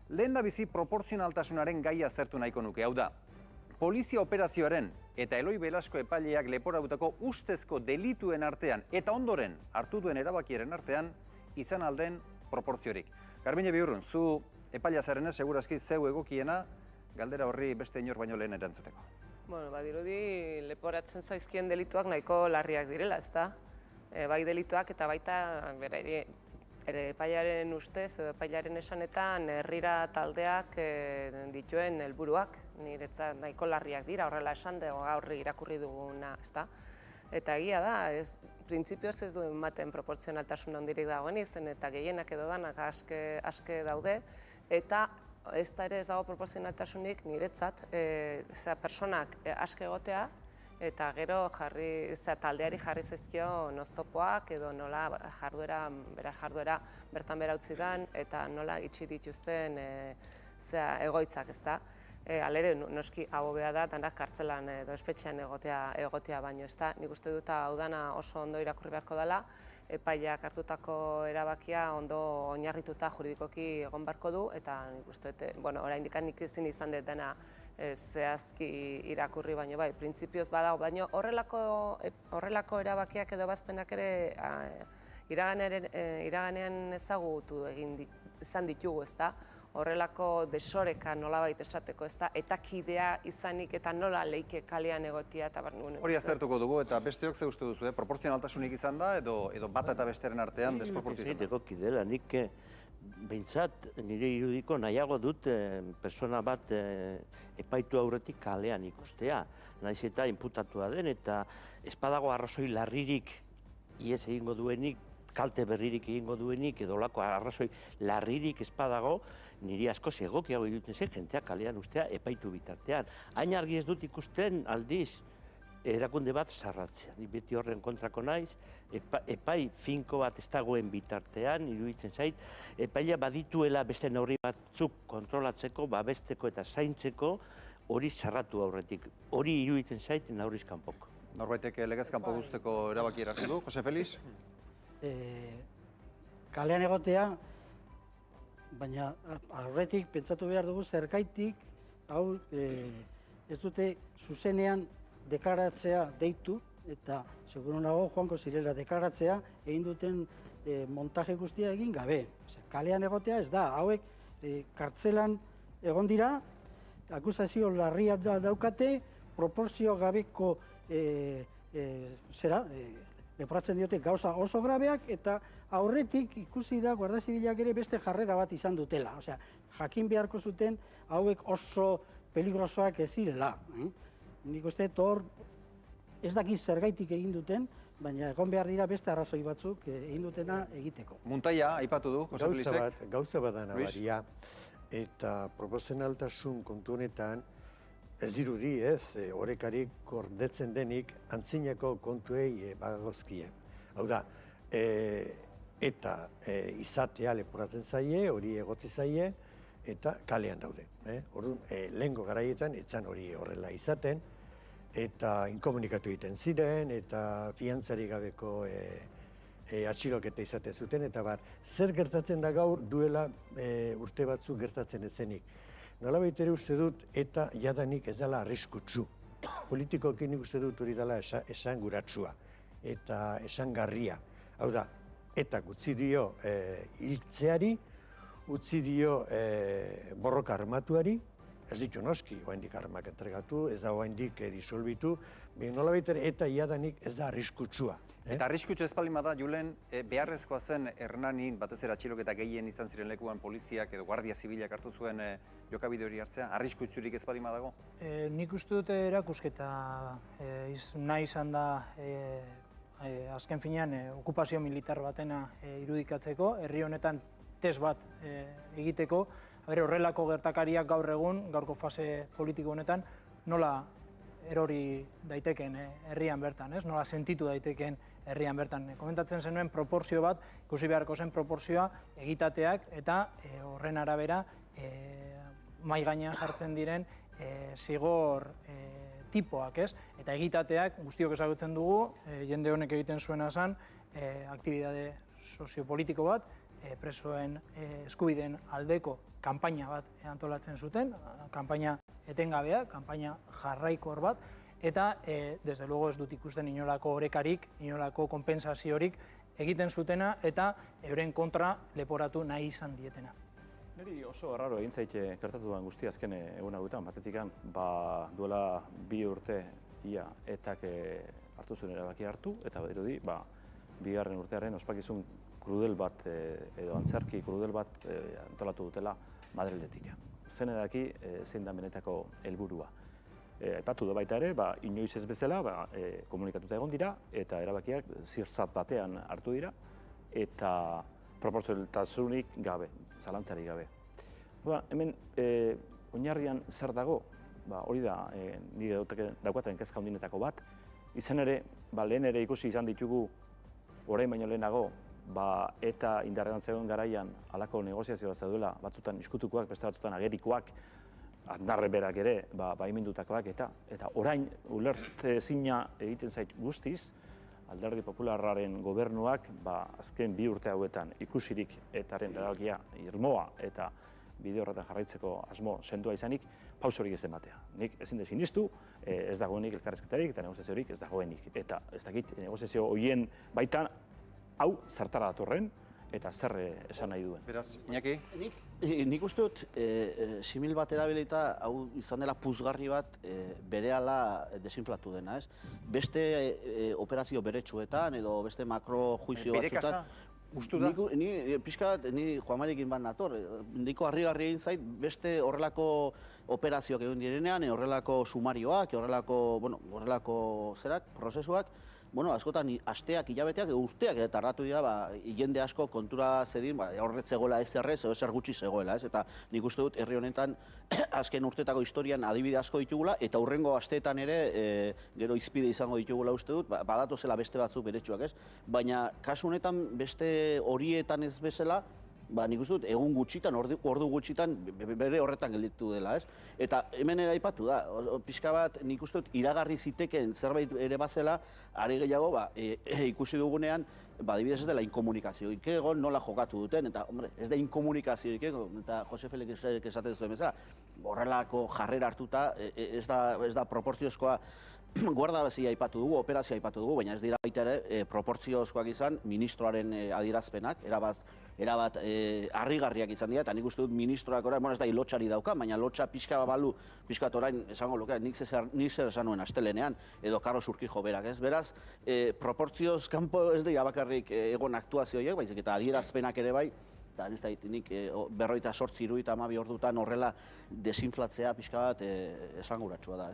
Lehendabizi proportzionaltasunaren gaia aztertu nahiko nuke, hau da. Polizia operazioaren eta Eloi Belasko epaileak leporatutako ustezko delituen artean eta ondoren hartu duen erabakiaren artean izan alden proportziorik. Garbiñe Biurrun, zu epailea zarenez, segurazki zeu egokiena galdera horri beste inor baino lehen erantzuteko. Bueno, badirudi leporatzen zaizkien delituak nahiko larriak direla, ezta? Bai delituak eta baita epailearen ustez edo epailearen esanetan herrira taldeak dituen helburuak niretzat nahiko larriak dira, horrela esan dugu gaur irakurri duguna, ezta? Eta egia da, printzipioz ez duen ematen proportzionaltasun handirik dagoen izen eta gehienak edo danak aske daude eta ez da ere ez dago proportzionaltasunik niretzat personak aske egotea eta gero taldeari jarri zaizkio noztopoak edo nola jarduera bertan behera utzi den eta nola itxi dituzten egoitzak, ezta? Halere, noski hau hobea da, danak kartzelan edo espetxean egotea baino, ezta? Nik uste dut hau dana oso ondo irakurri beharko dela, epaileak hartutako erabakia ondo oinarrituta juridikoki egon beharko du, eta nik uste dut, oraindik nik ezin izan dut dena zehazki irakurri baino, bai, printzipioz badago, baino horrelako erabakiak edo bazpenak ere iraganean ezagutu izan ditugu, ezta? Horrelako desoreka nolabait esateko, ezta? Eta kidea izanik eta nola leike kalean egotia eta barnuen. Hori aztertuko dugu eta besteok ze uste duzu, proportzionaltasunik izan da edo bata eta besteren artean desproportzio izan da? Egoki dela, nik behintzat nire irudiko nahiago dut persona bat epaitu aurretik kalean ikustea. Naiz eta inputatua den eta espadago arrazoi larririk ihes egingo duenik, kalte berririk egingo duenik edo olako arrazoi larririk espadago, niri askoz egokiago iruditzen zen jentea kalean ustea epaitu bitartean. Hain argi ez dut ikusten aldiz erakunde bat sarratzea. Beti horren kontrako naiz, epai finko bat ez dagoen bitartean, iruditzen zait, epailea badituela beste neurri batzuk kontrolatzeko, babesteko eta zaintzeko hori sarratu aurretik. Hori iruditzen zait neurriz kanpoko. Norbaitek legez kanpo guzteko erabaki hartu du, Jose Felix? Kalean egotea, baina aurretik pentsatu behar dugu zergaitik hau ez dute zuzenean deklaratzea deitu eta seguru nago joango zirela deklaratzea egin duten montaje guztia egin gabe. Kalean egotea ez da, hauek kartzelan egon dira, akusazio larria daukate, proporzio gabeko leporatzen diote gauza oso grabeak eta aurretik ikusi da Guardia Zibilak ere beste jarrera bat izan dutela. Osea, jakin beharko zuten hauek oso peligrosoak ez zirela. Nik uste hor ez dakiz zergaitik egin duten, baina egon behar dira beste arrazoi batzuk egin dutena egiteko. Muntaia, aipatu du, Jose Felicek? Gauza bat da nabaria eta proportzionaltasun kontu honetan ez dirudi ez, horrekarik gordetzen denik antzinako kontuei bagagozkie. Hau da, eta izatea leporatzen zaie, hori egotzi zaie, eta kalean daude. Orduan, lehengo garaietan, etzan hori horrela izaten, eta inkomunikatu egiten ziren, eta fiantzari gabeko atxiloketa izaten zuten, eta zer gertatzen da gaur duela urte batzuk gertatzen ezenik. Nolabait ere uste dut eta jadanik ez dela arriskutsu. Politikoki nik uste dut hori dela esanguratsua eta esangarria. Hau da, eta utzi dio hiltzeari, utzi dio borroka armatuari, ez ditu noski, oraindik armak entregatu, ez da oraindik disolbitu, nolabait ere eta jadanik ez da arriskutsua. Eta arriskutsu ez baldin bada, Julen, beharrezkoa zen Hernanin, batez ere atxiloketa gehien izan ziren lekuan poliziak edo Guardia Zibilak hartu zuen jokabide hori hartzea, arriskutsurik ez baldin badago? Nik uste dute erakusketa nahi izan da azken finean okupazio militar batena irudikatzeko, herri honetan test bat egiteko, horrelako gertakariak gaur egun, gaurko fase politiko honetan, nola erori daiteken herrian bertan, nola sentitu daiteken herrian bertan. Komentatzen zenuen proporzio bat, ikusi beharko zen proporzioa egitateak eta horren arabera mahai gainean jartzen diren zigor tipoak, eta egitateak guztiok ezagutzen dugu, jende honek egiten zuena zen, aktibitate soziopolitiko bat, presoen eskubideen aldeko kanpaina bat antolatzen zuten, kanpaina etengabea, kanpaina jarraikor bat, eta desde luego ez dut ikusten inolako orekarik, inolako konpensaziorik egiten zutena eta euren kontra leporatu nahi izan dietena. Neri oso arraro egin zaite gertatu duen guzti azken egun hauetan, batetikan duela 2 urte ia etak hartu zuen erabakia hartu, eta badirudi, bigarren urtearen ospakizun krudel bat, edo antzerki krudel bat antolatu dutela Madriletik. Zen edaki, zein da benetako helburua. Aipatu da baita ere, inoiz ez bezala, komunikatuta egon dira, eta erabakiak zirzat batean hartu dira, eta proportzionaltasunik gabe, zalantzarik gabe. Hemen, oinarrian zer dago, hori da, nire daukaten kezka handinetako bat, izan ere, lehen ere ikusi izan ditugu, orain baino lehenago, eta indarrean zegoen garaian halako negoziazioa zeudela, batzutan iskutukoak, beste batzutan agerikoak, Aznar berak ere, baimendutakoak eta orain ulertezina egiten zait guztiz, Alderdi Popularraren gobernuak azken 2 urte hauetan ikusirik etaren erabakia irmoa eta bide horretan jarraitzeko asmo sendoa izanik, pausorik ez ematea. Nik ezin dut sinistu, ez dagoenik elkarrizketarik eta negoziaziorik ez dagoenik. Eta ez dakit negoziazio horien baitan hau zertara datorren eta zer esan nahi duen. Beraz, Iñaki? Nik uste dut, simil bat erabilita, hau izan dela puzgarri bat berehala desinflatu dena, ez? Beste operazio beretsuetan edo beste makrojuizio batzutan... Ustu da? Ni Juan Marikin bat nator, niko harrigarri egin zait beste horrelako operazioak egon direnean, horrelako sumarioak, horrelako prozesuak, askotan asteak, hilabeteak, urteak tardatu dira, jende asko kontura zedin, horretzegoela ez errez, edo ezer gutxi zegoela, ez? Eta nik uste dut, herri honetan, azken urtetako historian adibide asko ditugula, eta hurrengo asteetan ere, gero izpide izango ditugula uste dut, badatozela beste batzuk beretsuak, ez? Baina, kasu honetan, beste horietan ez bezala, nik uste dut, egun gutxitan, ordu gutxitan, bere horretan gelditu dela, ez? Eta hemen ere aipatu da, pixka bat, nik uste dut, iragarri ziteken zerbait ere bazela, are gehiago, ikusi dugunean, adibidez ez dela inkomunikazioik egon, nola jokatu duten, eta, hombre, ez da inkomunikazioik egon, eta Jose Felix esaten zuen bezala, horrelako jarrera hartuta, ez da proportziozkoa, guardabezia aipatu dugu, operazioa aipatu dugu, baina ez dira baita ere proportziozkoak izan ministroaren adierazpenak, erabat harrigarriak izan dira, eta nik uste dut ministroak orain, ez da lotxari dauka, baina lotxa pixka balu, pixka orain esango luke, nik zer esan nuen astelenean, edo Carlos Urquijo berak, ez? Beraz, proportzioz kanpo ez dira bakarrik egon aktuazioiek, baizik eta adierazpenak ere bai, eta nik 48 iruditan 12 ordutan horrela desinflatzea pixka bat esanguratsua da.